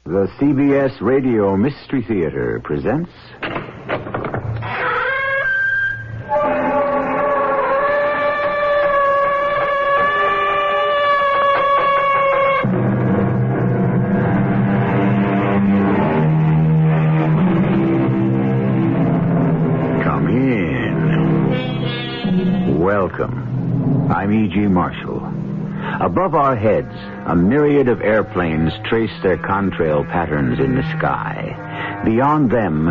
The CBS Radio Mystery Theater presents... Come in. Welcome. I'm E.G. Marshall. Above our heads, a myriad of airplanes trace their contrail patterns in the sky. Beyond them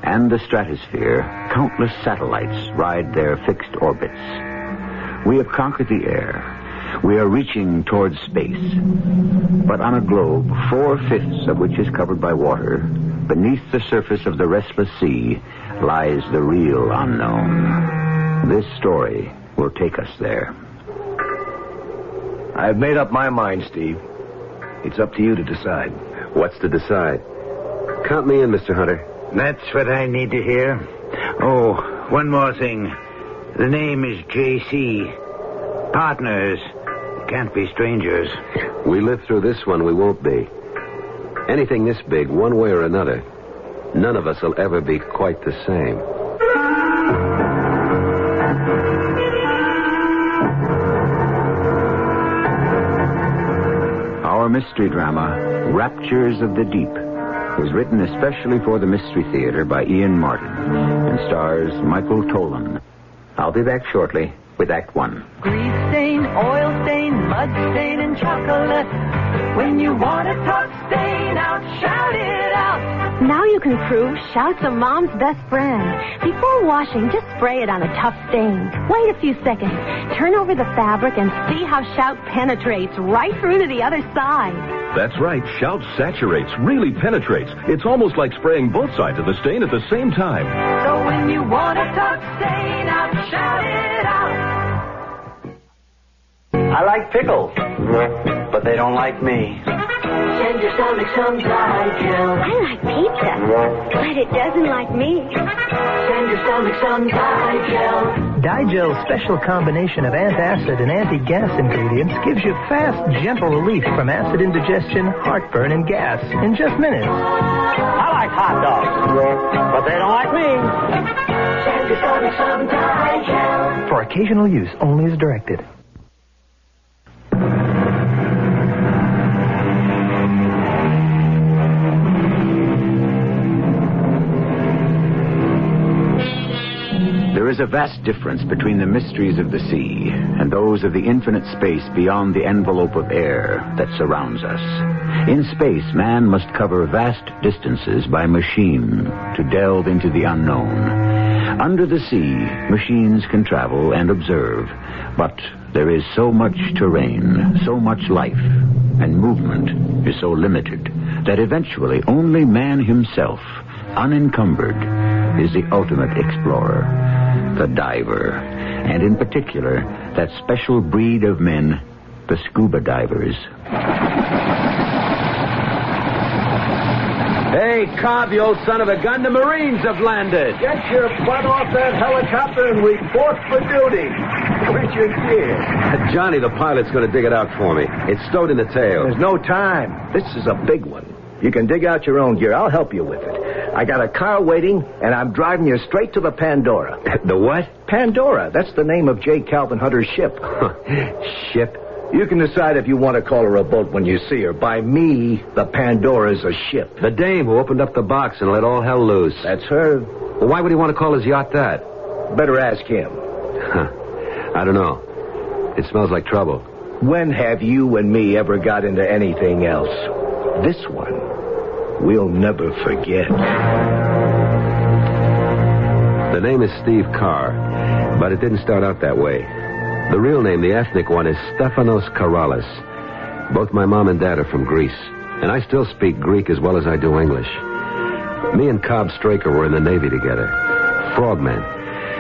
and the stratosphere, countless satellites ride their fixed orbits. We have conquered the air. We are reaching towards space. But on a globe, 4/5 of which is covered by water, beneath the surface of the restless sea lies the real unknown. This story will take us there. I've made up my mind, Steve. It's up to you to decide. What's to decide? Count me in, Mr. Hunter. That's what I need to hear. Oh, one more thing. The name is J.C. Partners. Can't be strangers. We live through this one, we won't be. Anything this big, one way or another, none of us will ever be quite the same. Our mystery drama, Raptures of the Deep, was written especially for the Mystery Theater by Ian Martin and stars Michael Tolan. I'll be back shortly with Act One. Grease stain, oil stain, mud stain, and chocolate. When you want to talk stain out, shout it out. Now you can prove Shout's a mom's best friend. Before washing, just spray it on a tough stain. Wait a few seconds. Turn over the fabric and see how Shout penetrates right through to the other side. That's right. Shout saturates, really penetrates. It's almost like spraying both sides of the stain at the same time. So when you want to talk stain out, shout it out. I like pickles, but they don't like me. Send your stomach some Digel. I like pizza, but it doesn't like me. Send your stomach some Digel. Digel's special combination of antacid and anti-gas ingredients gives you fast, gentle relief from acid indigestion, heartburn, and gas in just minutes. I like hot dogs, but they don't like me. Send your stomach some Digel. For occasional use, only as directed. There is a vast difference between the mysteries of the sea and those of the infinite space beyond the envelope of air that surrounds us. In space, man must cover vast distances by machine to delve into the unknown. Under the sea, machines can travel and observe, but there is so much terrain, so much life, and movement is so limited that eventually only man himself, unencumbered, is the ultimate explorer. The diver, and in particular, that special breed of men, the scuba divers. Hey, Cobb, you old son of a gun, the Marines have landed. Get your butt off that helicopter and report for duty. Where's your gear? Johnny, the pilot's going to dig it out for me. It's stowed in the tail. There's no time. This is a big one. You can dig out your own gear. I'll help you with it. I got a car waiting, and I'm driving you straight to the Pandora. The what? Pandora. That's the name of J. Calvin Hunter's ship. Ship? You can decide if you want to call her a boat when you see her. By me, the Pandora's a ship. The dame who opened up the box and let all hell loose. That's her. Well, why would he want to call his yacht that? Better ask him. I don't know. It smells like trouble. When have you and me ever got into anything else? This one, we'll never forget. The name is Steve Carr, but it didn't start out that way. The real name, the ethnic one, is Stefanos Karalis. Both my mom and dad are from Greece, and I still speak Greek as well as I do English. Me and Cobb Straker were in the Navy together, frogmen,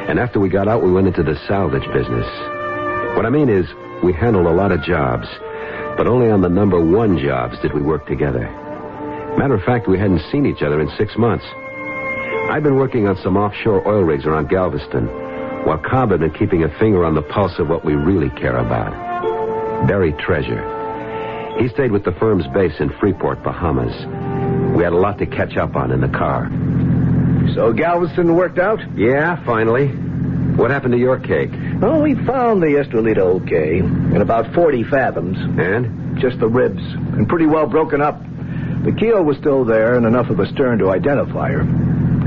and after we got out, we went into the salvage business. What I mean is, we handled a lot of jobs, but only on the number one jobs did we work together. Matter of fact, we hadn't seen each other in 6 months. I'd been working on some offshore oil rigs around Galveston, while Cobb had been keeping a finger on the pulse of what we really care about. Buried treasure. He stayed with the firm's base in Freeport, Bahamas. We had a lot to catch up on in the car. So Galveston worked out? Yeah, finally. What happened to your cake? Oh, we found the Estrelita okay. In about 40 fathoms. And? Just the ribs. And pretty well broken up. The keel was still there and enough of a stern to identify her.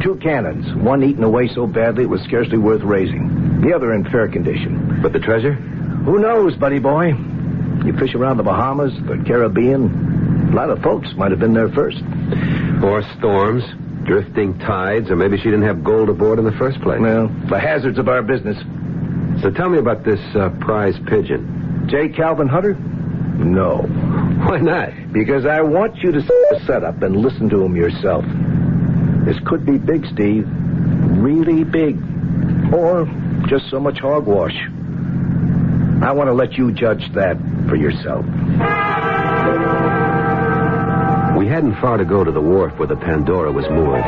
2 cannons. One eaten away so badly it was scarcely worth raising. The other in fair condition. But the treasure? Who knows, buddy boy? You fish around the Bahamas, the Caribbean. A lot of folks might have been there first. Or storms, drifting tides, or maybe she didn't have gold aboard in the first place. Well, the hazards of our business. So tell me about this prize pigeon. J. Calvin Hunter? No. Why not? Because I want you to set up and listen to him yourself. This could be big, Steve. Really big. Or just so much hogwash. I want to let you judge that for yourself. We hadn't far to go to the wharf where the Pandora was moored.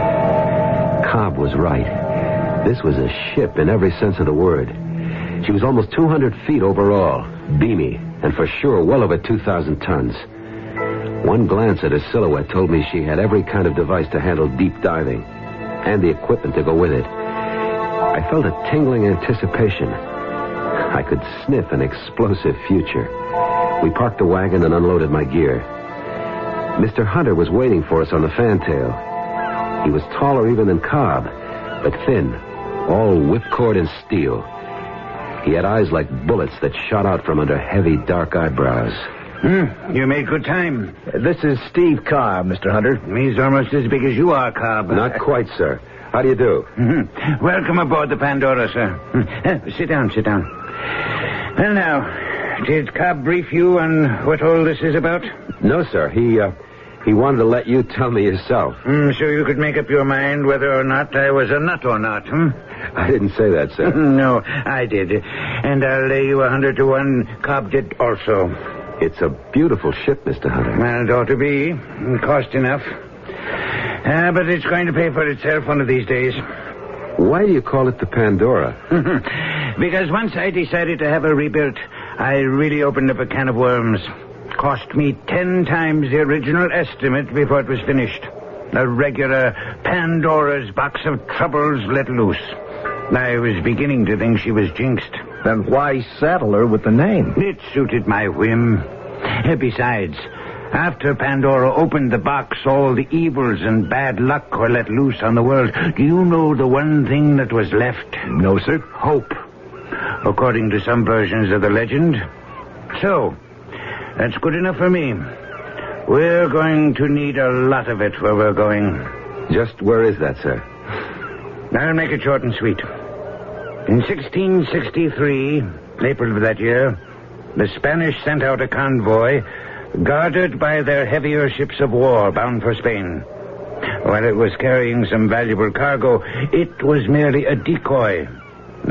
Cobb was right. This was a ship in every sense of the word. She was almost 200 feet overall, beamy, and for sure well over 2,000 tons. One glance at her silhouette told me she had every kind of device to handle deep diving, and the equipment to go with it. I felt a tingling anticipation. I could sniff an explosive future. We parked the wagon and unloaded my gear. Mr. Hunter was waiting for us on the fantail. He was taller even than Cobb, but thin, all whipcord and steel. He had eyes like bullets that shot out from under heavy, dark eyebrows. You made good time. This is Steve Carr, Mr. Hunter. He's almost as big as you are, Cobb. Not quite, sir. How do you do? Welcome aboard the Pandora, sir. Sit down. Well, now, did Cobb brief you on what all this is about? No, sir. He wanted to let you tell me yourself. So you could make up your mind whether or not I was a nut or not, I didn't say that, sir. No, I did. And I'll lay you 100 to 1. Cobb did also. It's a beautiful ship, Mr. Hunter. Well, it ought to be. Cost enough. But it's going to pay for itself one of these days. Why do you call it the Pandora? Because once I decided to have her rebuilt, I really opened up a can of worms. Cost me 10 times the original estimate before it was finished. A regular Pandora's box of troubles let loose. I was beginning to think she was jinxed. Then why saddle her with the name? It suited my whim. Besides, after Pandora opened the box, all the evils and bad luck were let loose on the world. Do you know the one thing that was left? No, sir. Hope, according to some versions of the legend. So, that's good enough for me. We're going to need a lot of it where we're going. Just where is that, sir? I'll make it short and sweet. In 1663, April of that year, the Spanish sent out a convoy guarded by their heavier ships of war bound for Spain. While it was carrying some valuable cargo, it was merely a decoy,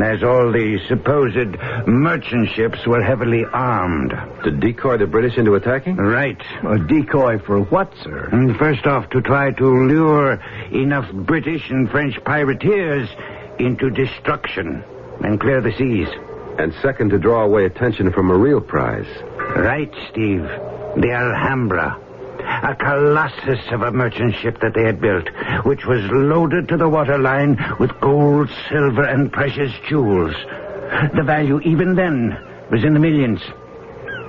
as all the supposed merchant ships were heavily armed. To decoy the British into attacking? Right. A decoy for what, sir? First off, to try to lure enough British and French privateers into destruction and clear the seas. And second, to draw away attention from a real prize. Right, Steve. The Alhambra. A colossus of a merchant ship that they had built, which was loaded to the waterline with gold, silver, and precious jewels. The value even then was in the millions.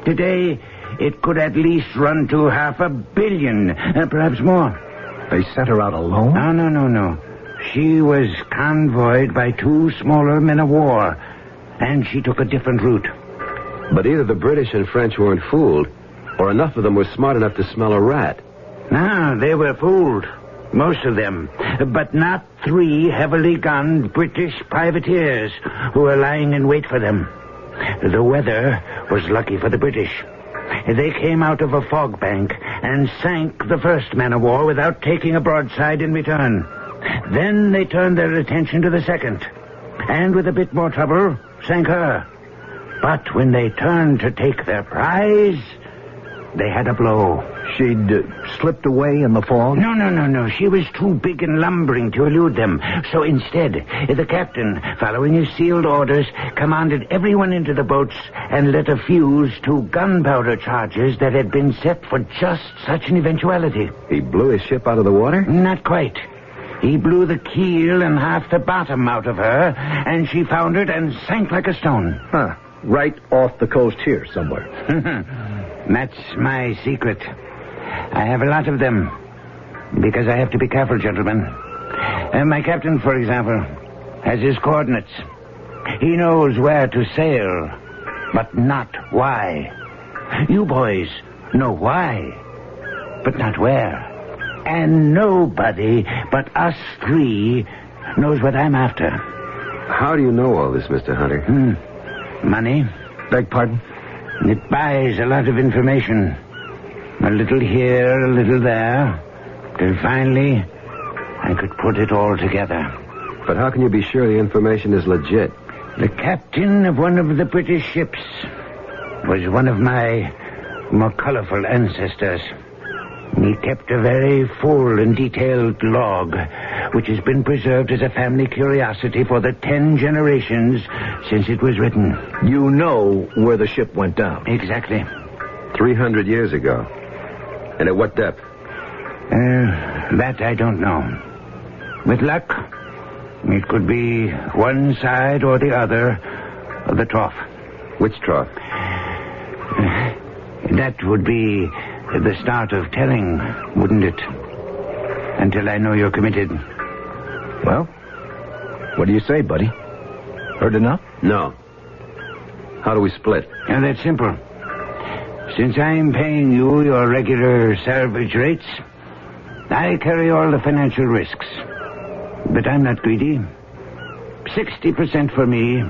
Today, it could at least run to $500 million, perhaps more. They sent her out alone? No. She was convoyed by 2 smaller men of war, and she took a different route. But either the British and French weren't fooled, or enough of them were smart enough to smell a rat. No, they were fooled. Most of them. But not 3 heavily gunned British privateers who were lying in wait for them. The weather was lucky for the British. They came out of a fog bank and sank the first man of war without taking a broadside in return. Then they turned their attention to the second, and with a bit more trouble, sank her. But when they turned to take their prize, they had a blow. She'd slipped away in the fog? No. She was too big and lumbering to elude them. So instead, the captain, following his sealed orders, commanded everyone into the boats and lit a fuse to gunpowder charges that had been set for just such an eventuality. He blew his ship out of the water? Not quite. He blew the keel and half the bottom out of her, and she foundered and sank like a stone. Huh. Right off the coast here somewhere. That's my secret. I have a lot of them, because I have to be careful, gentlemen. My captain, for example, has his coordinates. He knows where to sail, but not why. You boys know why, but not where. And nobody but us three knows what I'm after. How do you know all this, Mr. Hunter? Money. Beg pardon? It buys a lot of information. A little here, a little there. Till finally, I could put it all together. But how can you be sure the information is legit? The captain of one of the British ships was one of my more colorful ancestors. He kept a very full and detailed log, which has been preserved as a family curiosity for the 10 generations since it was written. You know where the ship went down? Exactly. 300 years ago. And at what depth? That I don't know. With luck, it could be one side or the other of the trough. Which trough? That would be the start of telling, wouldn't it? Until I know you're committed. Well, what do you say, buddy? Heard enough? No. How do we split? That's simple. Since I'm paying you your regular salvage rates, I carry all the financial risks. But I'm not greedy. 60% for me.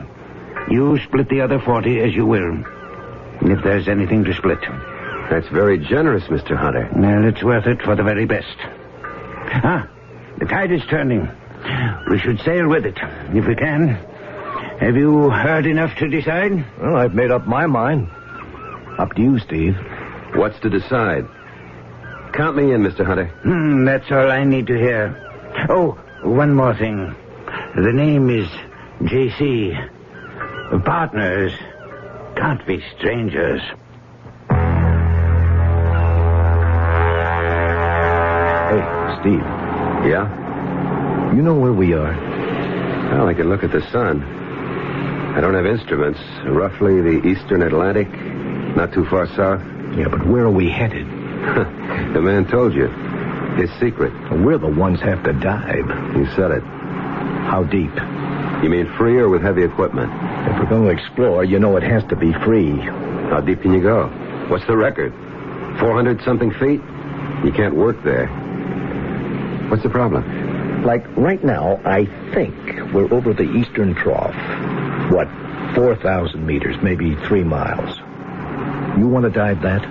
You split the other 40 as you will. If there's anything to split. That's very generous, Mr. Hunter. Well, it's worth it for the very best. The tide is turning. We should sail with it, if we can. Have you heard enough to decide? Well, I've made up my mind. Up to you, Steve. What's to decide? Count me in, Mr. Hunter. That's all I need to hear. Oh, one more thing. The name is J.C. Partners can't be strangers. Hey, Steve. Yeah? You know where we are? Well, I can look at the sun. I don't have instruments. Roughly the eastern Atlantic, not too far south. Yeah, but where are we headed? The man told you. His secret. We're the ones have to dive. You said it. How deep? You mean free or with heavy equipment? If we're going to explore, you know it has to be free. How deep can you go? What's the record? 400-something feet? You can't work there. What's the problem? Like right now, I think we're over the eastern trough. What, 4,000 meters, maybe 3 miles. You want to dive that?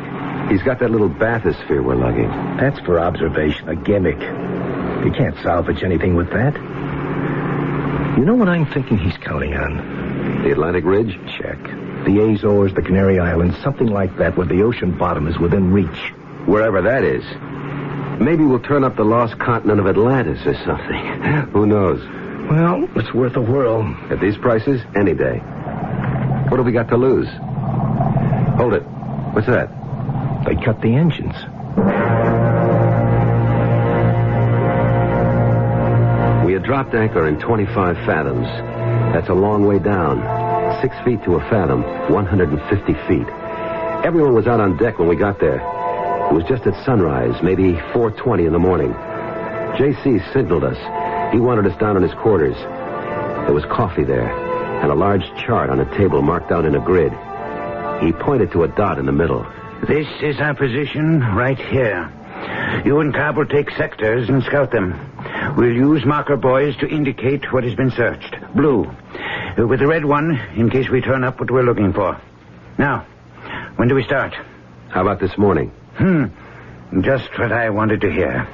He's got that little bathysphere we're lugging. That's for observation, a gimmick. You can't salvage anything with that. You know what I'm thinking he's counting on? The Atlantic Ridge? Check. The Azores, the Canary Islands, something like that where the ocean bottom is within reach. Wherever that is. Maybe we'll turn up the lost continent of Atlantis or something. Who knows? Well, it's worth a whirl. At these prices, any day. What have we got to lose? Hold it. What's that? They cut the engines. We had dropped anchor in 25 fathoms. That's a long way down. 6 feet to a fathom, 150 feet. Everyone was out on deck when we got there. It was just at sunrise, maybe 4:20 in the morning. J.C. signaled us. He wanted us down in his quarters. There was coffee there, and a large chart on a table marked out in a grid. He pointed to a dot in the middle. This is our position right here. You and Cobb will take sectors and scout them. We'll use marker buoys to indicate what has been searched. Blue. With the red one, in case we turn up what we're looking for. Now, when do we start? How about this morning? Just what I wanted to hear.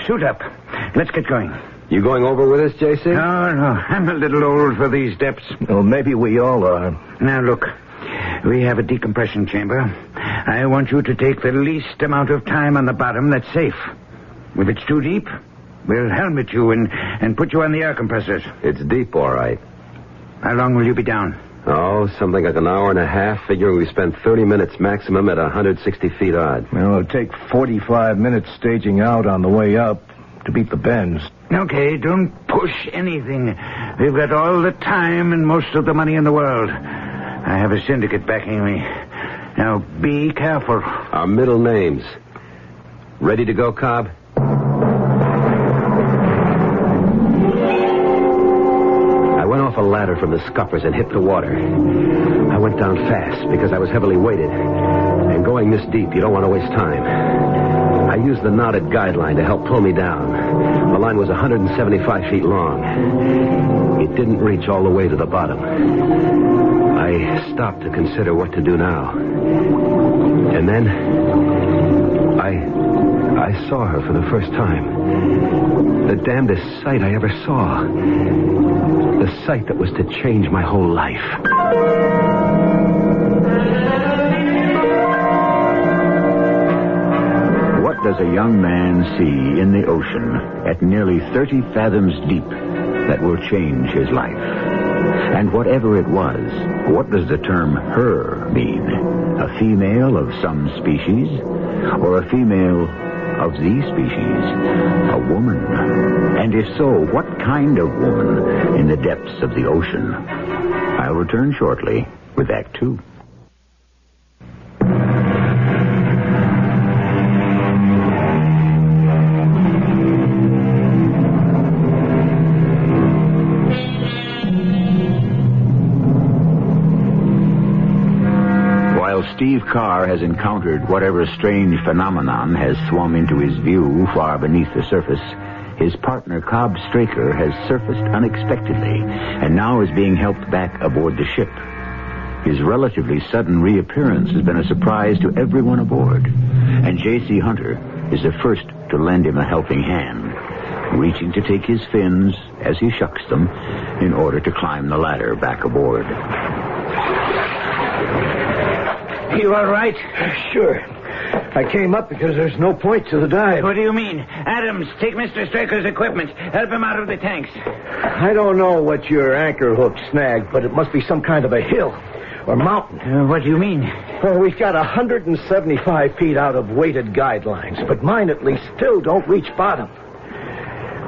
Suit up. Let's get going. You going over with us, J.C.? No. I'm a little old for these depths. Well, maybe we all are. Now, look. We have a decompression chamber, I want you to take the least amount of time on the bottom that's safe. If it's too deep, we'll helmet you and put you on the air compressors. It's deep, all right. How long will you be down? Oh, something like an hour and a half, figuring we spend 30 minutes maximum at 160 feet odd. Well, it'll take 45 minutes staging out on the way up to beat the bends. Okay, don't push anything. We've got all the time and most of the money in the world. I have a syndicate backing me. Now, be careful. Our middle names. Ready to go, Cobb? I went off a ladder from the scuppers and hit the water. I went down fast because I was heavily weighted. And going this deep, you don't want to waste time. I used the knotted guideline to help pull me down. The line was 175 feet long. It didn't reach all the way to the bottom. I stopped to consider what to do now. And then I saw her for the first time. The damnedest sight I ever saw. The sight that was to change my whole life. What does a young man see in the ocean at nearly 30 fathoms deep that will change his life? And whatever it was, what does the term her mean? A female of some species? Or a female of the species? A woman? And if so, what kind of woman in the depths of the ocean? I'll return shortly with Act 2. Steve Carr has encountered whatever strange phenomenon has swum into his view far beneath the surface. His partner, Cobb Straker, has surfaced unexpectedly and now is being helped back aboard the ship. His relatively sudden reappearance has been a surprise to everyone aboard, and J.C. Hunter is the first to lend him a helping hand, reaching to take his fins as he shucks them in order to climb the ladder back aboard. You all right? Sure. I came up because there's no point to the dive. What do you mean? Adams, take Mr. Straker's equipment. Help him out of the tanks. I don't know what your anchor hook snagged, but it must be some kind of a hill or mountain. What do you mean? Well, we've got 175 feet out of weighted guidelines, but mine at least still don't reach bottom.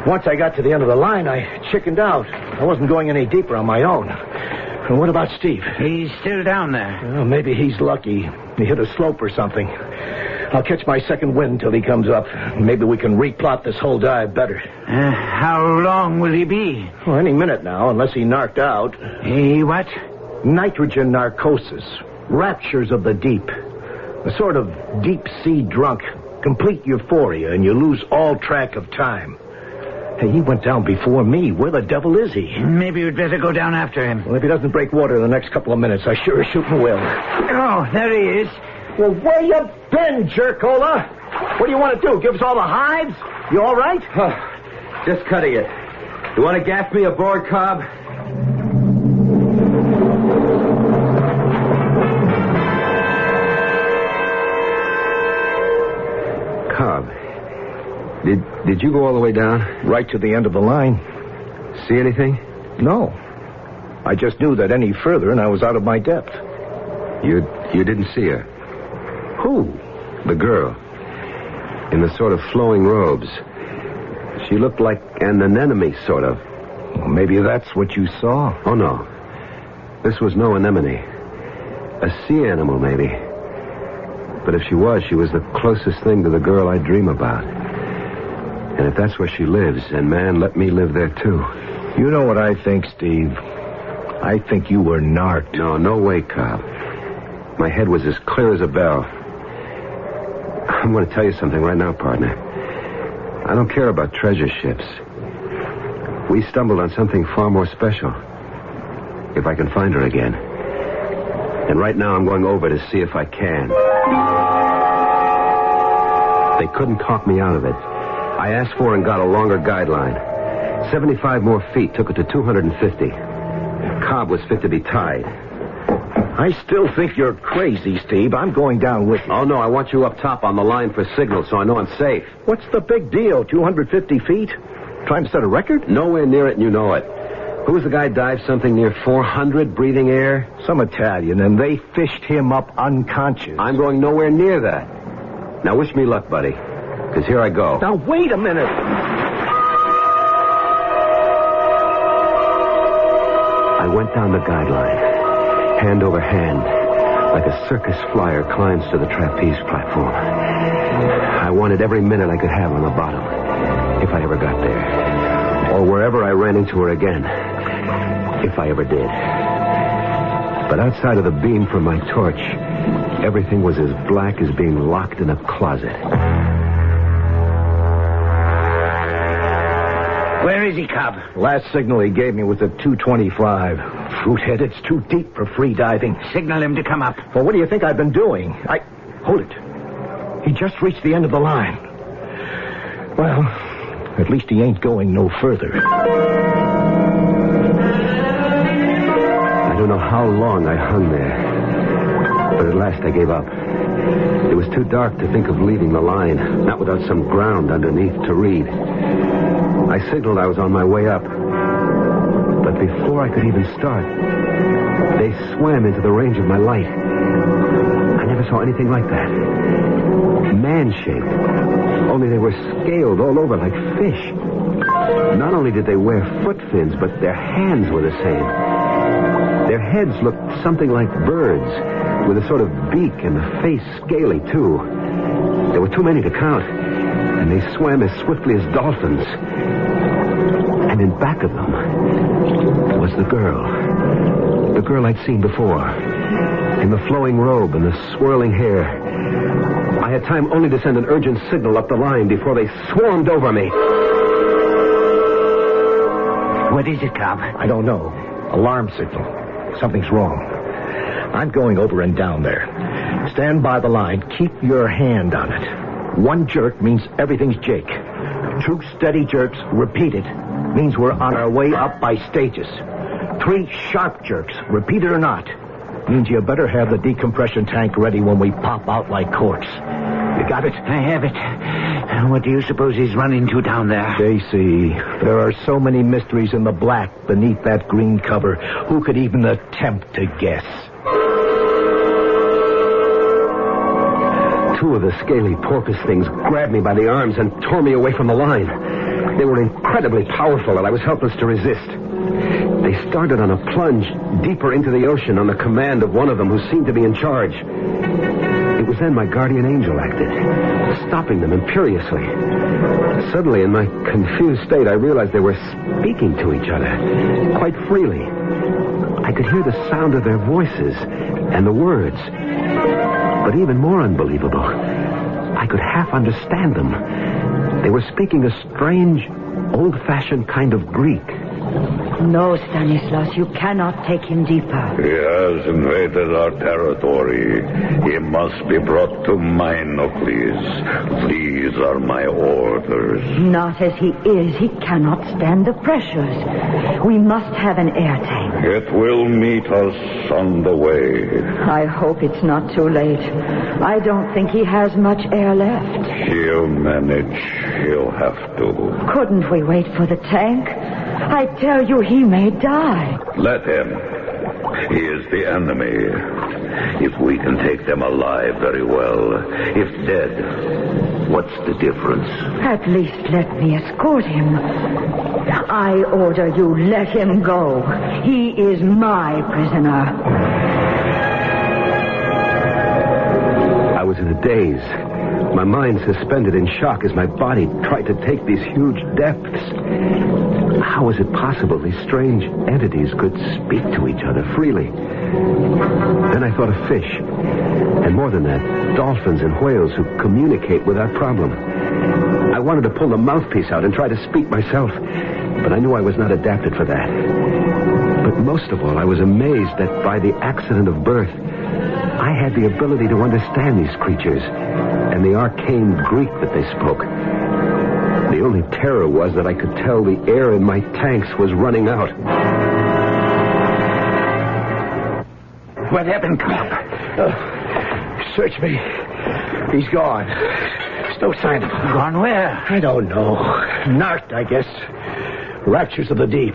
Once I got to the end of the line, I chickened out. I wasn't going any deeper on my own. And what about Steve? He's still down there. Well, maybe he's lucky. He hit a slope or something. I'll catch my second wind till he comes up. Maybe we can replot this whole dive better. How long will he be? Well, any minute now, unless he narked out. He what? Nitrogen narcosis. Raptures of the deep. A sort of deep-sea drunk. Complete euphoria, and you lose all track of time. Hey, he went down before me. Where the devil is he? Maybe we'd better go down after him. Well, if he doesn't break water in the next couple of minutes, I sure as shooting will. Oh, there he is. Well, where you been, jerkola? What do you want to do? Give us all the hides? You all right? Just cutting it. You want to gas me aboard, Cobb? Cobb, did you go all the way down? Right to the end of the line. See anything? No. I just knew that any further and I was out of my depth. You didn't see her? Who? The girl. In the sort of flowing robes. She looked like an anemone, sort of. Well, maybe that's what you saw. Oh, no. This was no anemone. A sea animal, maybe. But if she was the closest thing to the girl I dream about. And if that's where she lives, then, man, let me live there, too. You know what I think, Steve? I think you were narked. No way, Cobb. My head was as clear as a bell. I'm going to tell you something right now, partner. I don't care about treasure ships. We stumbled on something far more special. If I can find her again. And right now I'm going over to see if I can. They couldn't talk me out of it. I asked for and got a longer guideline. 75 more feet took it to 250. Cobb was fit to be tied. I still think you're crazy, Steve. I'm going down with you. Oh, no, I want you up top on the line for signal so I know I'm safe. What's the big deal? 250 feet? Trying to set a record? Nowhere near it, and you know it. Who was the guy dived something near 400, breathing air? Some Italian, and they fished him up unconscious. I'm going nowhere near that. Now, wish me luck, buddy, because here I go. Now, wait a minute. I went down the guideline, hand over hand, like a circus flyer climbs to the trapeze platform. I wanted every minute I could have on the bottom, if I ever got there, or wherever I ran into her again, if I ever did. But outside of the beam from my torch, everything was as black as being locked in a closet. Where is he, Cobb? Last signal he gave me was at 225. Fruithead, it's too deep for free diving. Signal him to come up. Well, what do you think I've been doing? Hold it. He just reached the end of the line. Well, at least he ain't going no further. I don't know how long I hung there, but at last I gave up. It was too dark to think of leaving the line, not without some ground underneath to read. I signaled I was on my way up, but before I could even start, they swam into the range of my light. I never saw anything like that. Man-shaped, only they were scaled all over like fish. Not only did they wear foot fins, but their hands were the same. Their heads looked something like birds, with a sort of beak and the face scaly, too. There were too many to count, and they swam as swiftly as dolphins. And in back of them was the girl I'd seen before, in the flowing robe and the swirling hair. I had time only to send an urgent signal up the line before they swarmed over me. What is it, Cobb? I don't know. Alarm signal. Something's wrong. I'm going over and down there. Stand by the line. Keep your hand on it. One jerk means everything's Jake. 2 steady jerks, repeated, means we're on our way up by stages. 3 sharp jerks, repeated or not, means you better have the decompression tank ready when we pop out like corks. You got it? I have it. What do you suppose he's run into down there? J.C., there are so many mysteries in the black beneath that green cover. Who could even attempt to guess? 2 of the scaly porpoise things grabbed me by the arms and tore me away from the line. They were incredibly powerful, and I was helpless to resist. They started on a plunge deeper into the ocean on the command of one of them who seemed to be in charge. It was then my guardian angel acted, stopping them imperiously. Suddenly, in my confused state, I realized they were speaking to each other, quite freely. I could hear the sound of their voices and the words. But even more unbelievable, I could half understand them. They were speaking a strange, old-fashioned kind of Greek. No, Stanislaus, you cannot take him deeper. He has invaded our territory. He must be brought to mine, Nucleus. These are my orders. Not as he is. He cannot stand the pressures. We must have an air tank. It will meet us on the way. I hope it's not too late. I don't think he has much air left. He'll manage. He'll have to. Couldn't we wait for the tank? I tell you, he may die. Let him. He is the enemy. If we can take them alive, very well. If dead, what's the difference? At least let me escort him. I order you, let him go. He is my prisoner. I was in a daze, my mind suspended in shock as my body tried to take these huge depths. How was it possible these strange entities could speak to each other freely? Then I thought of fish, and more than that, dolphins and whales who communicate without problem. I wanted to pull the mouthpiece out and try to speak myself, but I knew I was not adapted for that. But most of all, I was amazed that by the accident of birth, I had the ability to understand these creatures and the arcane Greek that they spoke. The only terror was that I could tell the air in my tanks was running out. What happened, Cobb? Search me. He's gone. There's no sign of him. Gone where? I don't know. Narked, I guess. Raptures of the deep.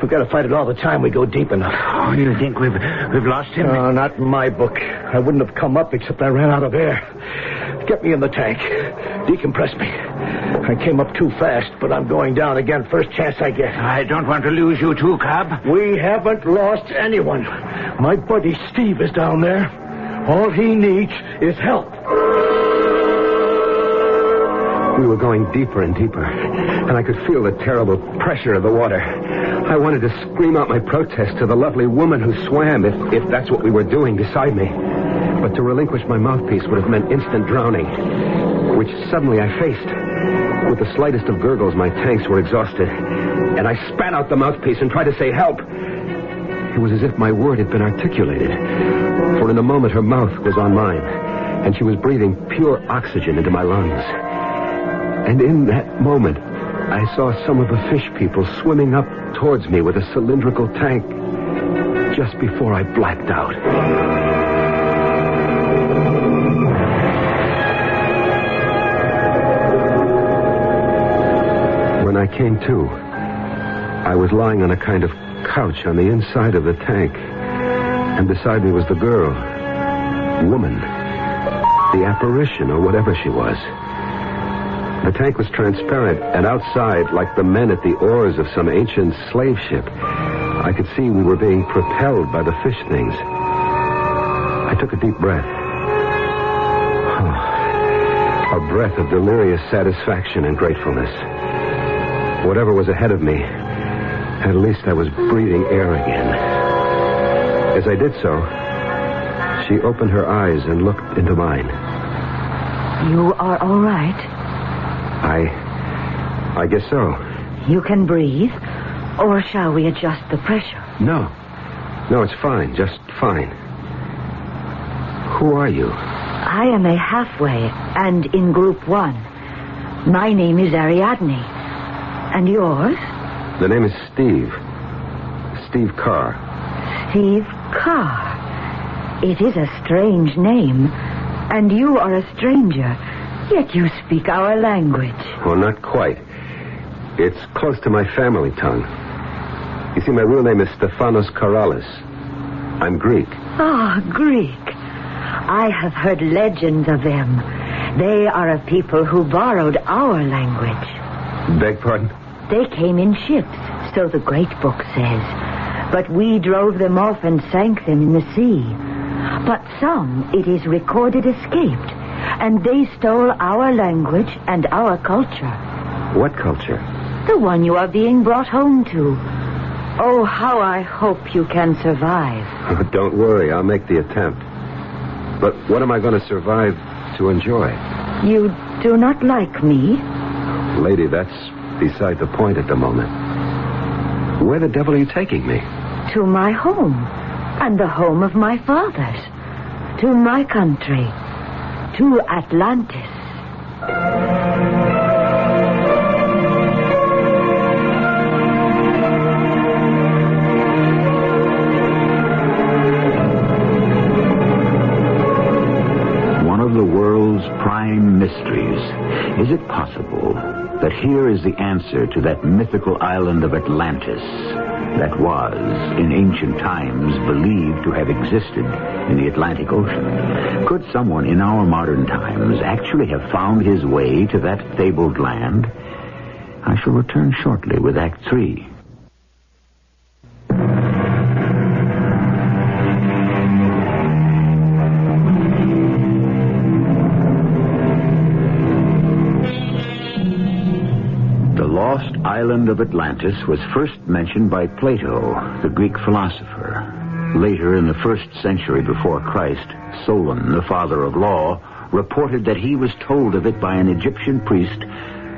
We've got to fight it all the time we go deep enough. Oh, you think we've lost him? No, not in my book. I wouldn't have come up except I ran out of air. Get me in the tank. Decompress me. I came up too fast, but I'm going down again first chance I get. I don't want to lose you too, Cobb. We haven't lost anyone. My buddy Steve is down there. All he needs is help. We were going deeper and deeper, and I could feel the terrible pressure of the water. I wanted to scream out my protest to the lovely woman who swam, if that's what we were doing, beside me. But to relinquish my mouthpiece would have meant instant drowning, which suddenly I faced. With the slightest of gurgles, my tanks were exhausted, and I spat out the mouthpiece and tried to say help. It was as if my word had been articulated, for in a moment her mouth was on mine, and she was breathing pure oxygen into my lungs. And in that moment, I saw some of the fish people swimming up towards me with a cylindrical tank just before I blacked out. When I came to, I was lying on a kind of couch on the inside of the tank, and beside me was the girl, woman, the apparition or whatever she was. The tank was transparent, and outside, like the men at the oars of some ancient slave ship, I could see we were being propelled by the fish things. I took a deep breath. Oh, a breath of delirious satisfaction and gratefulness. Whatever was ahead of me, at least I was breathing air again. As I did so, she opened her eyes and looked into mine. You are all right? I guess so. You can breathe? Or shall we adjust the pressure? No, it's fine, just fine. Who are you? I am a halfway, and in Group 1. My name is Ariadne. And yours? The name is Steve. Steve Carr. Steve Carr. It is a strange name. And you are a stranger. Yet you speak our language. Well, not quite. It's close to my family tongue. You see, my real name is Stephanos Karalis. I'm Greek. Ah, Greek. I have heard legends of them. They are a people who borrowed our language. Beg pardon? They came in ships, so the great book says. But we drove them off and sank them in the sea. But some, it is recorded, escaped. And they stole our language and our culture. What culture? The one you are being brought home to. Oh, how I hope you can survive. Oh, don't worry, I'll make the attempt. But what am I going to survive to enjoy? You do not like me? Lady, that's beside the point at the moment. Where the devil are you taking me? To my home. And the home of my fathers. To my country. To Atlantis. One of the world's prime mysteries. Is it possible that here is the answer to that mythical island of Atlantis that was, in ancient times, believed to have existed in the Atlantic Ocean? Could someone in our modern times actually have found his way to that fabled land? I shall return shortly with Act 3. The lost island of Atlantis was first mentioned by Plato, the Greek philosopher. Later, in the 1st century before Christ, Solon, the father of law, reported that he was told of it by an Egyptian priest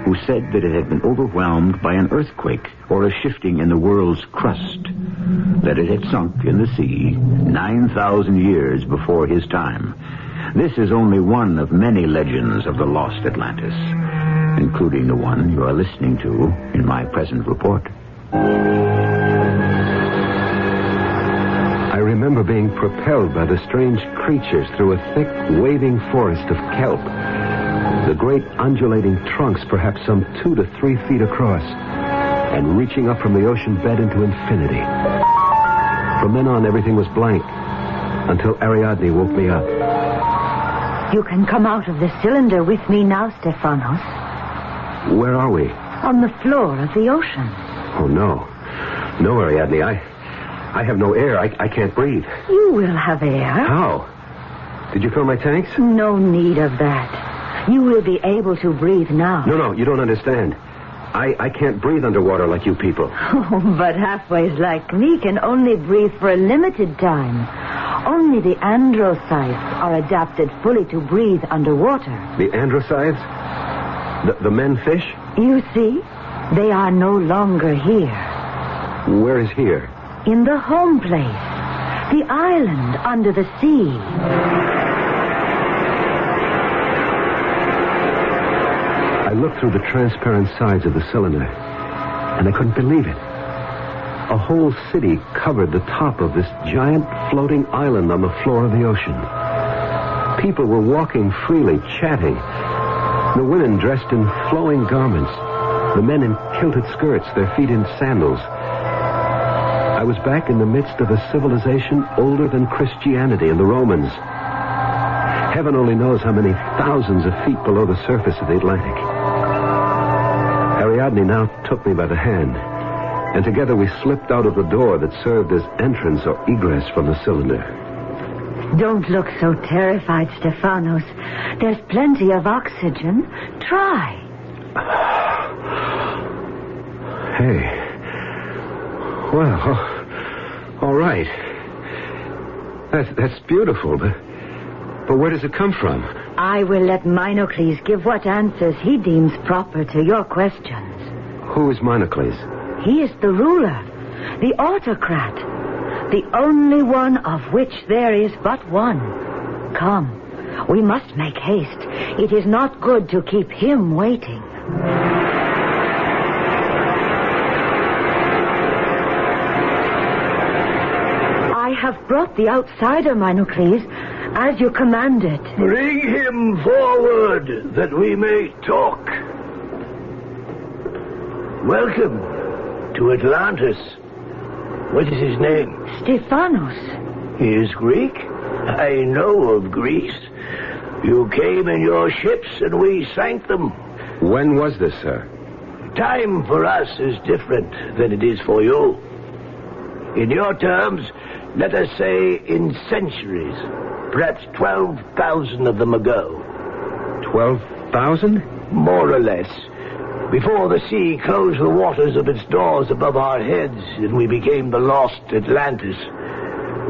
who said that it had been overwhelmed by an earthquake or a shifting in the world's crust, that it had sunk in the sea 9,000 years before his time. This is only one of many legends of the lost Atlantis, including the one you are listening to in my present report. I remember being propelled by the strange creatures through a thick, waving forest of kelp. The great undulating trunks perhaps some 2 to 3 feet across, and reaching up from the ocean bed into infinity. From then on, everything was blank, until Ariadne woke me up. You can come out of the cylinder with me now, Stephanos. Where are we? On the floor of the ocean. Oh, no. No, Ariadne, I have no air. I can't breathe. You will have air. How? Did you fill my tanks? No need of that. You will be able to breathe now. No, you don't understand. I can't breathe underwater like you people. Oh, but halfways like me can only breathe for a limited time. Only the androcytes are adapted fully to breathe underwater. The androcytes? The men fish? You see, they are no longer here. Where is here? In the home place. The island under the sea. I looked through the transparent sides of the cylinder, and I couldn't believe it. A whole city covered the top of this giant floating island on the floor of the ocean. People were walking freely, chatting. The women dressed in flowing garments. The men in kilted skirts, their feet in sandals. I was back in the midst of a civilization older than Christianity and the Romans. Heaven only knows how many thousands of feet below the surface of the Atlantic. Ariadne now took me by the hand, and together we slipped out of the door that served as entrance or egress from the cylinder. Don't look so terrified, Stephanos. There's plenty of oxygen. Try. Hey. Well, all right. That's beautiful, but where does it come from? I will let Minocles give what answers he deems proper to your questions. Who is Minocles? He is the ruler, the autocrat, the only one of which there is but one. Come, we must make haste. It is not good to keep him waiting. I have brought the outsider, Minocles, as you commanded. Bring him forward, that we may talk. Welcome to Atlantis. What is his name? Stephanos. He is Greek? I know of Greece. You came in your ships and we sank them. When was this, sir? Time for us is different than it is for you. In your terms, let us say in centuries. Perhaps 12,000 of them ago. 12,000? More or less. Before the sea closed the waters of its doors above our heads and we became the lost Atlantis.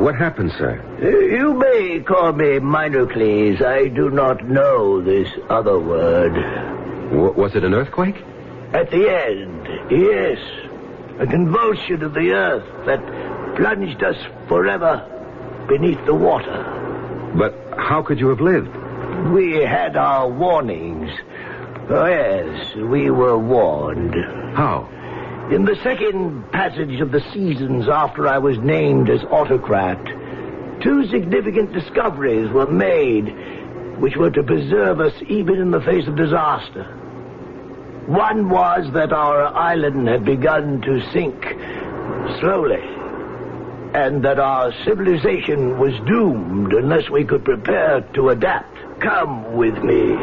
What happened, sir? You may call me Minocles. I do not know this other word. Was it an earthquake? At the end, yes. A convulsion of the earth that plunged us forever beneath the water. But how could you have lived? We had our warnings. Oh, yes, we were warned. How? In the second passage of the seasons after I was named as autocrat, 2 significant discoveries were made which were to preserve us even in the face of disaster. One was that our island had begun to sink slowly, and that our civilization was doomed unless we could prepare to adapt. Come with me.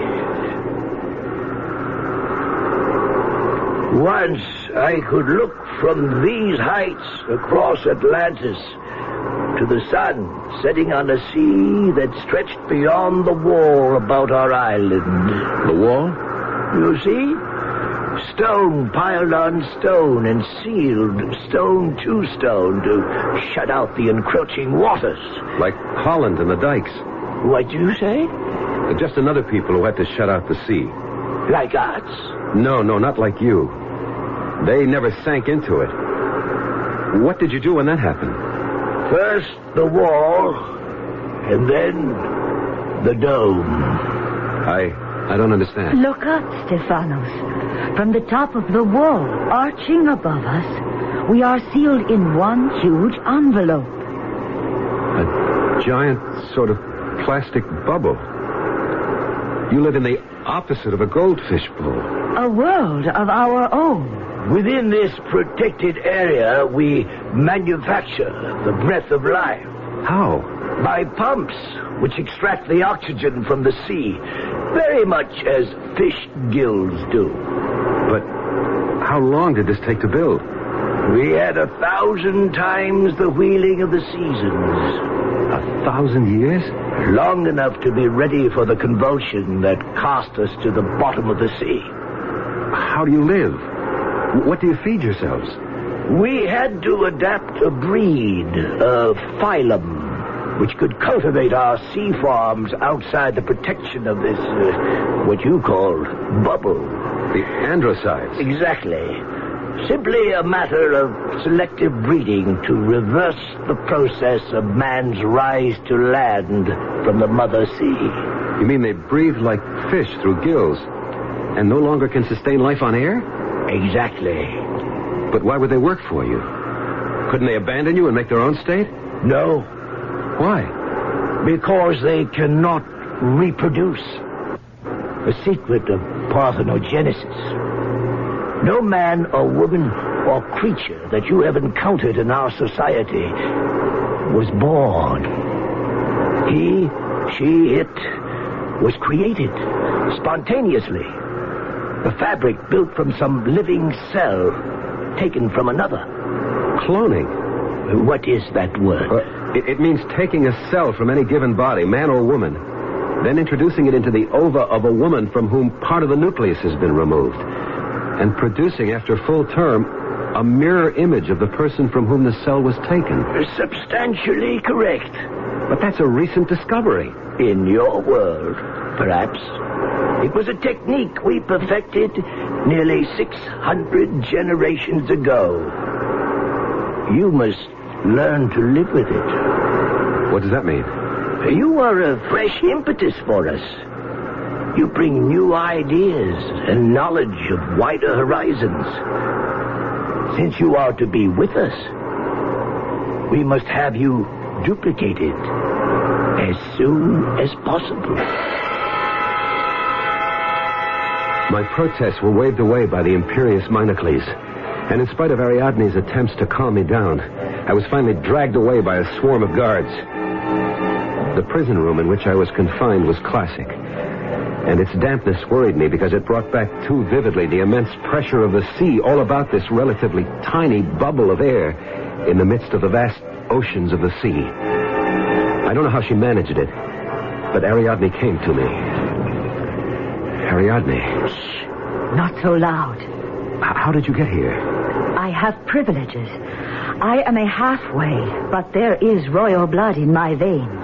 Once I could look from these heights across Atlantis to the sun setting on a sea that stretched beyond the wall about our island. The wall? You see? Stone piled on stone and sealed stone to stone to shut out the encroaching waters. Like Holland and the dikes. What do you say? Just another people who had to shut out the sea. Like us? No, not like you. They never sank into it. What did you do when that happened? First the wall, and then the dome. I don't understand. Look up, Stephanos. From the top of the wall, arching above us, we are sealed in one huge envelope. A giant sort of plastic bubble. You live in the opposite of a goldfish bowl. A world of our own. Within this protected area, we manufacture the breath of life. How? By pumps, which extract the oxygen from the sea, very much as fish gills do. But how long did this take to build? We had 1,000 times the wheeling of the seasons. 1,000 years? Long enough to be ready for the convulsion that cast us to the bottom of the sea. How do you live? What do you feed yourselves? We had to adapt a breed, a phylum, which could cultivate our sea farms outside the protection of this, what you call, bubble. The androcytes? Exactly. Simply a matter of selective breeding to reverse the process of man's rise to land from the mother sea. You mean they breathe like fish through gills and no longer can sustain life on air? Exactly. But why would they work for you? Couldn't they abandon you and make their own state? No. Why? Because they cannot reproduce. The secret of parthenogenesis. No man or woman or creature that you have encountered in our society was born. He, she, it was created spontaneously. The fabric built from some living cell taken from another. Cloning? What is that word? It means taking a cell from any given body, man or woman, then introducing it into the ova of a woman from whom part of the nucleus has been removed, and producing, after full term, a mirror image of the person from whom the cell was taken. Substantially correct. But that's a recent discovery. In your world, perhaps. It was a technique we perfected nearly 600 generations ago. You must learn to live with it. What does that mean? You are a fresh impetus for us. You bring new ideas and knowledge of wider horizons. Since you are to be with us, we must have you duplicated as soon as possible. My protests were waved away by the imperious Minocles, and in spite of Ariadne's attempts to calm me down, I was finally dragged away by a swarm of guards. The prison room in which I was confined was classic, and its dampness worried me because it brought back too vividly the immense pressure of the sea all about this relatively tiny bubble of air in the midst of the vast oceans of the sea. I don't know how she managed it, but Ariadne came to me. Ariadne. Shh. Not so loud. How did you get here? I have privileges. I am a halfway, but there is royal blood in my veins.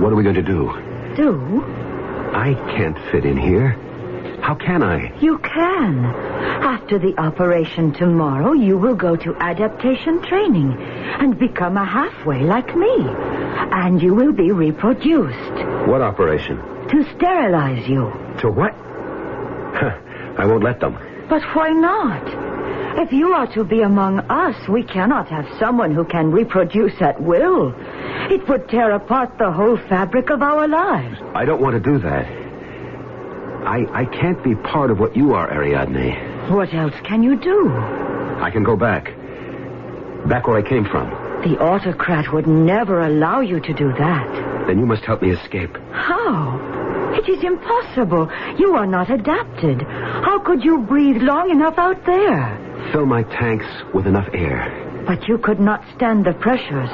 What are we going to do? Do? I can't fit in here. How can I? You can. After the operation tomorrow, you will go to adaptation training and become a halfway like me. And you will be reproduced. What operation? To sterilize you. To what? I won't let them. But why not? If you are to be among us, we cannot have someone who can reproduce at will. It would tear apart the whole fabric of our lives. I don't want to do that. I can't be part of what you are, Ariadne. What else can you do? I can go back. Back where I came from. The autocrat would never allow you to do that. Then you must help me escape. How? It is impossible. You are not adapted. How could you breathe long enough out there? Fill my tanks with enough air. But you could not stand the pressures.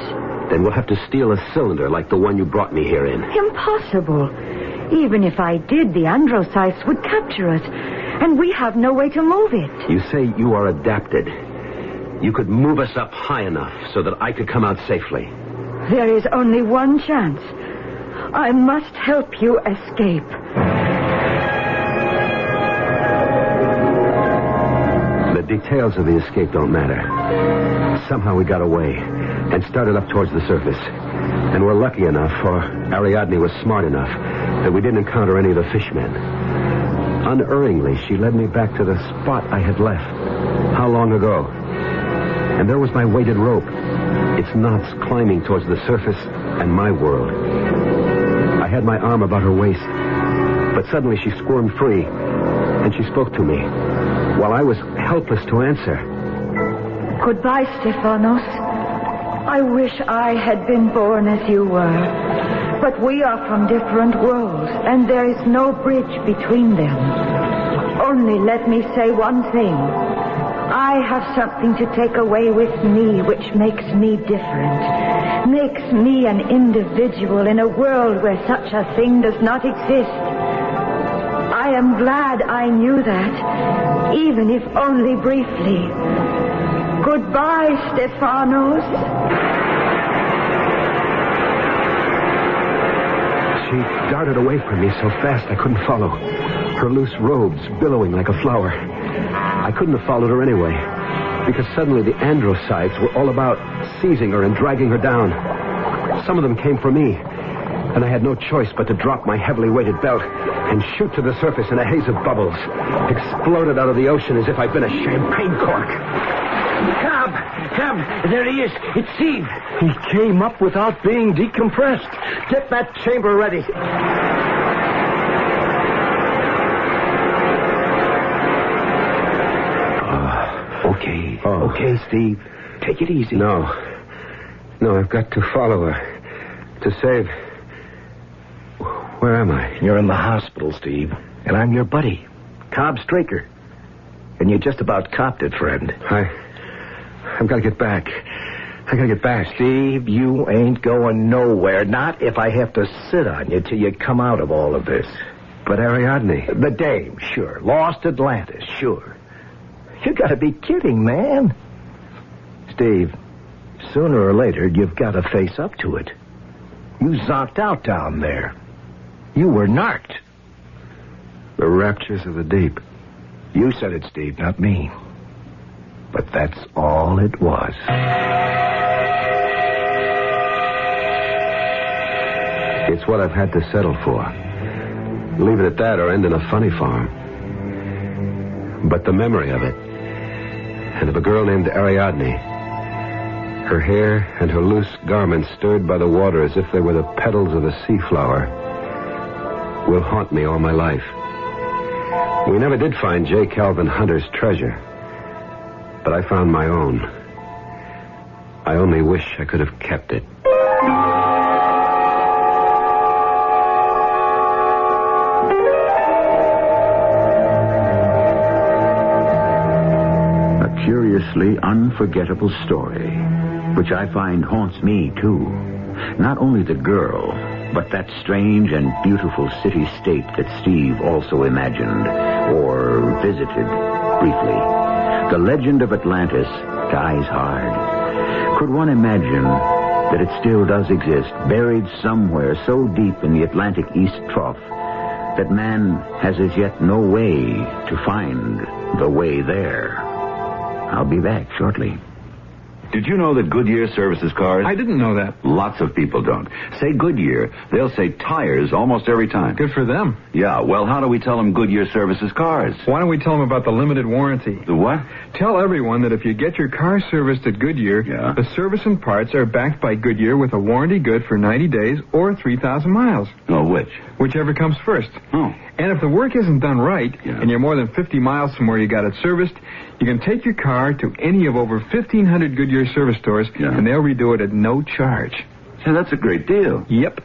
Then we'll have to steal a cylinder like the one you brought me here in. Impossible. Even if I did, the androcytes would capture us, and we have no way to move it. You say you are adapted. You could move us up high enough so that I could come out safely. There is only one chance. I must help you escape. The details of the escape don't matter. Somehow we got away and started up towards the surface. And we're lucky enough, or Ariadne was smart enough, that we didn't encounter any of the fishmen. Unerringly, she led me back to the spot I had left. How long ago? And there was my weighted rope, its knots climbing towards the surface and my world. I had my arm about her waist, but suddenly she squirmed free, and she spoke to me, while I was helpless to answer. Goodbye, Stephanos. I wish I had been born as you were. But we are from different worlds, and there is no bridge between them. Only let me say one thing. I have something to take away with me which makes me different. Makes me an individual in a world where such a thing does not exist. I am glad I knew that, even if only briefly. Goodbye, Stephanos. She darted away from me so fast I couldn't follow. Her loose robes billowing like a flower. I couldn't have followed her anyway, because suddenly the androcytes were all about seizing her and dragging her down. Some of them came for me, and I had no choice but to drop my heavily weighted belt and shoot to the surface in a haze of bubbles. Exploded out of the ocean as if I'd been a champagne cork. Cobb, there he is. It's Steve. He came up without being decompressed. Get that chamber ready. Okay. Oh. Okay, Steve. Take it easy. No, I've got to follow her. To save... Where am I? You're in the hospital, Steve. And I'm your buddy, Cobb Straker. And you just about copped it, friend. I've got to get back. I got to get back. Steve, you ain't going nowhere. Not if I have to sit on you till you come out of all of this. But Ariadne... The dame, sure. Lost Atlantis, sure. You got to be kidding, man. Steve, sooner or later, you've got to face up to it. You zonked out down there. You were narked. The raptures of the deep. You said it, Steve, not me. But that's all it was. It's what I've had to settle for. Leave it at that or end in a funny farm. But the memory of it, and of a girl named Ariadne, her hair and her loose garments stirred by the water as if they were the petals of a sea flower, will haunt me all my life. We never did find J. Calvin Hunter's treasure, but I found my own. I only wish I could have kept it. A curiously unforgettable story, which I find haunts me, too. Not only the girl, but that strange and beautiful city-state that Steve also imagined, or visited, briefly. The legend of Atlantis dies hard. Could one imagine that it still does exist, buried somewhere so deep in the Atlantic East Trough that man has as yet no way to find the way there? I'll be back shortly. Did you know that Goodyear services cars? I didn't know that. Lots of people don't. Say Goodyear, they'll say tires almost every time. Good for them. Yeah, well, how do we tell them Goodyear services cars? Why don't we tell them about the limited warranty? The what? Tell everyone that if you get your car serviced at Goodyear, the service and parts are backed by Goodyear with a warranty good for 90 days or 3,000 miles. Oh, which? Whichever comes first. Oh. And if the work isn't done right, and you're more than 50 miles from where you got it serviced, you can take your car to any of over 1,500 Goodyear service stores, and they'll redo it at no charge. So that's a great deal. Yep.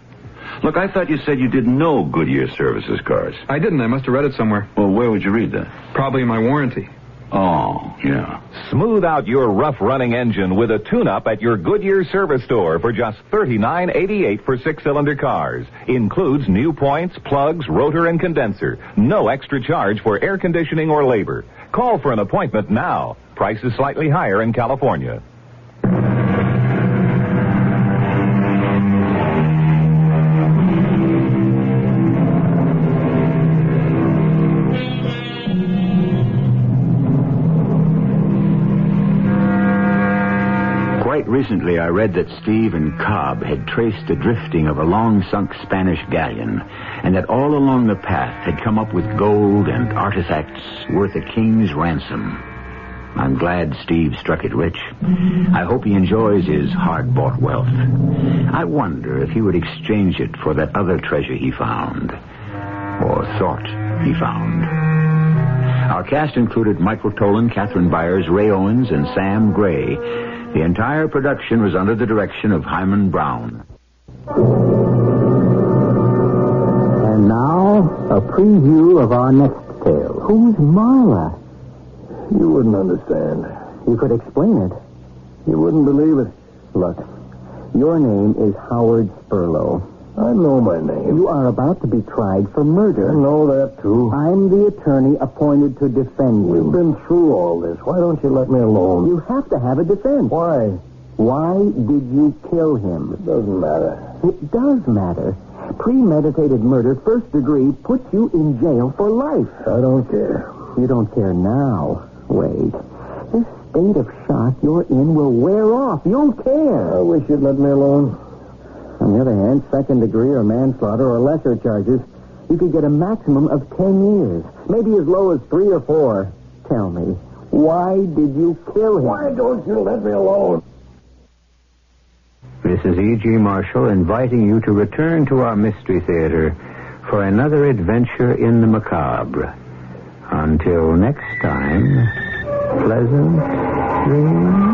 Look, I thought you said you didn't know Goodyear services cars. I didn't. I must have read it somewhere. Well, where would you read that? Probably in my warranty. Oh, yeah. Smooth out your rough-running engine with a tune-up at your Goodyear service store for just $39.88 for six-cylinder cars. Includes new points, plugs, rotor, and condenser. No extra charge for air conditioning or labor. Call for an appointment now. Price is slightly higher in California. Recently, I read that Steve and Cobb had traced the drifting of a long-sunk Spanish galleon, and that all along the path had come up with gold and artifacts worth a king's ransom. I'm glad Steve struck it rich. I hope he enjoys his hard-bought wealth. I wonder if he would exchange it for that other treasure he found, or thought he found. Our cast included Michael Tolan, Catherine Byers, Ray Owens, and Sam Gray. The entire production was under the direction of Himan Brown. And now, a preview of our next tale. Who's Marla? You wouldn't understand. You could explain it. You wouldn't believe it. Look, your name is Howard Spurlow. I know my name. You are about to be tried for murder. I know that, too. I'm the attorney appointed to defend you. We've been through all this. Why don't you let me alone? You have to have a defense. Why? Why did you kill him? It doesn't matter. It does matter. Premeditated murder, first degree, puts you in jail for life. I don't care. You don't care now. Wait. This state of shock you're in will wear off. You'll care. I wish you'd let me alone. On the other hand, second degree or manslaughter or lesser charges, you could get a maximum of 10 years. Maybe as low as 3 or 4. Tell me, why did you kill him? Why don't you let me alone? This is E.G. Marshall inviting you to return to our Mystery Theater for another adventure in the macabre. Until next time, pleasant dreams.